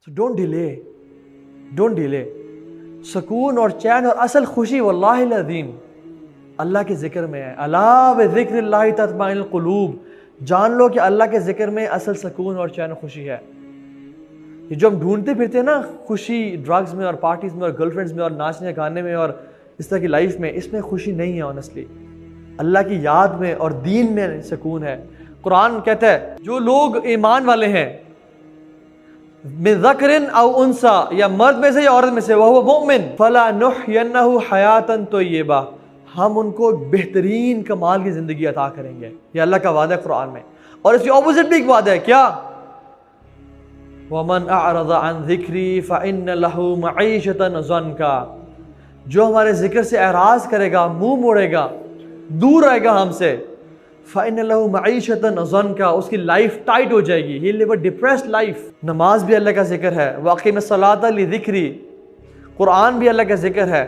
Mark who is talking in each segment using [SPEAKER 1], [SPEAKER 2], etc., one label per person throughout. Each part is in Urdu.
[SPEAKER 1] So don't delay. سکون اور چین اور اصل خوشی واللہ العظیم اللہ کے ذکر میں ہے. الا بذکر اللہ تطمئن القلوب. جان لو کہ اللہ کے ذکر میں اصل سکون اور چین اور خوشی ہے. یہ جو ہم ڈھونڈتے پھرتے ہیں نا خوشی ڈرگز میں اور پارٹیز میں اور گرل فرینڈز میں اور ناچنے گانے میں اور اس طرح کی لائف میں، اس میں خوشی نہیں ہے آنیسٹلی. اللہ کی یاد میں اور دین میں سکون ہے. قرآن کہتا ہے جو لوگ ایمان والے ہیں من ذکر او انثی، یا مرد میں سے یا عورت میں سے، وہو مؤمن فلنحینہ حیاتا طیبہ، ہم ان کو بہترین کمال کی زندگی عطا کریں گے. یہ اللہ کا وعدہ ہے قرآن میں. اور اس کی اپوزٹ بھی ایک وعدہ ہے، کیا؟ ومن اعرض عن ذکری فان له معیشۃ ضنکا، جو ہمارے ذکر سے اعراض کرے گا، منہ موڑے گا، دور رہے گا ہم سے، فَإِنَّ لَهُ مَعِيشَةً ضَنْكَا، اس کی لائف ٹائٹ ہو جائے گی. He'll live a depressed life. نماز بھی اللہ کا ذکر ہے. وَأَقِمِ الصَّلَاةَ لِذِكْرِي، قرآن بھی اللہ کا ذکر ہے.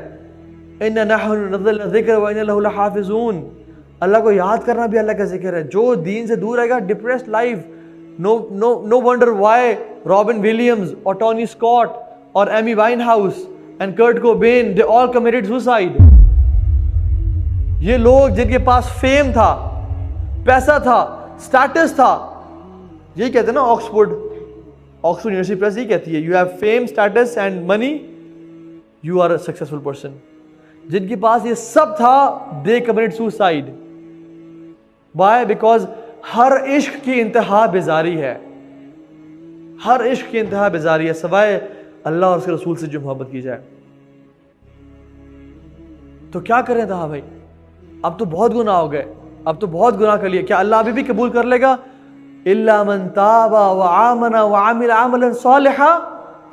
[SPEAKER 1] إِنَّ نَحْنُ نَزَّلْنَا الذِّكْرَ وَإِنَّ لَهُ لَحَافِظُونَ، اللہ کو یاد کرنا بھی اللہ کا ذکر ہے. جو دین سے دور رہے گا، depressed life. No wonder why Robin Williams اور Tony Scott اور Amy Winehouse and Kurt Cobain, they all committed suicide. یہ لوگ جن کے پاس فیم تھا، پیسہ تھا، سٹیٹس تھا، یہی کہتے ہیں نا آکسفورڈ یونیورسٹی پریس یہی کہتی ہے، you have fame status and money you are a successful person. جن کے پاس یہ سب تھا they committed suicide. Why? Because ہر عشق کی انتہا بیزاری ہے. ہر عشق کی انتہا بیزاری ہے سوائے اللہ اور اس کے رسول سے جو محبت کی جائے. تو کیا کریں تھا بھائی؟ اب تو بہت گناہ ہو گئے، اب تو بہت گناہ کر لیے. کیا اللہ ابھی بھی قبول کر لے گا؟ الا من تاب وآمن وعمل عملا صالحا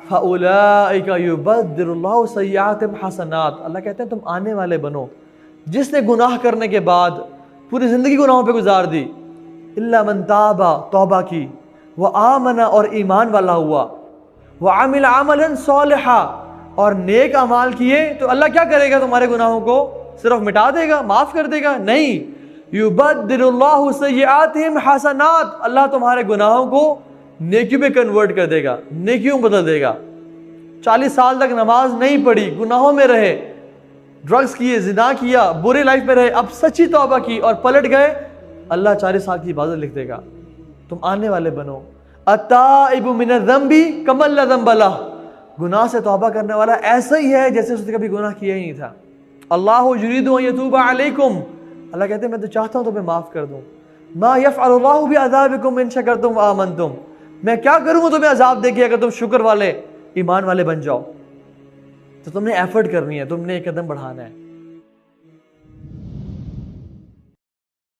[SPEAKER 1] فاولئک یبدل اللہ سیئاتہم حسنات. اللہ کہتے ہیں تم آنے والے بنو. جس نے گناہ کرنے کے بعد پوری زندگی گناہوں پہ گزار دی، الا من تاب، توبہ کی، وآمن اور ایمان والا ہوا، وعمل عملا صالحا اور نیک اعمال کیے، تو اللہ کیا کرے گا؟ تمہارے گناہوں کو صرف مٹا دے گا، معاف کر دے گا؟ نہیں، یبدل اللہ سیئاتہم حسنات، اللہ تمہارے گناہوں کو نیکیوں پہ کنورٹ کر دے گا، نیکیوں بدل دے گا. 40 سال تک نماز نہیں پڑھی، گناہوں میں رہے، ڈرگز کیے، زنا کیا، برے لائف میں رہے، اب سچی توبہ کی اور پلٹ گئے، اللہ 40 سال کی عبادت لکھ دے گا. تم آنے والے بنو. التائب من الذنب کمن لا ذنب لہ، گناہ سے توبہ کرنے والا ایسا ہی ہے جیسے اس نے کبھی گناہ کیا ہی نہیں تھا. اللہ یرید ان یتوب علیکم، اللہ کہتے ہیں میں تو چاہتا ہوں تمہیں معاف کر دوں. ما یفعل اللہ بعذابکم ان شکرتم وآمنتم، میں کیا کروں گا تمہیں عذاب دے کے اگر تم شکر والے ایمان والے بن جاؤ. تو تم نے ایفرٹ کرنی ہے، تم نے ایک قدم بڑھانا ہے.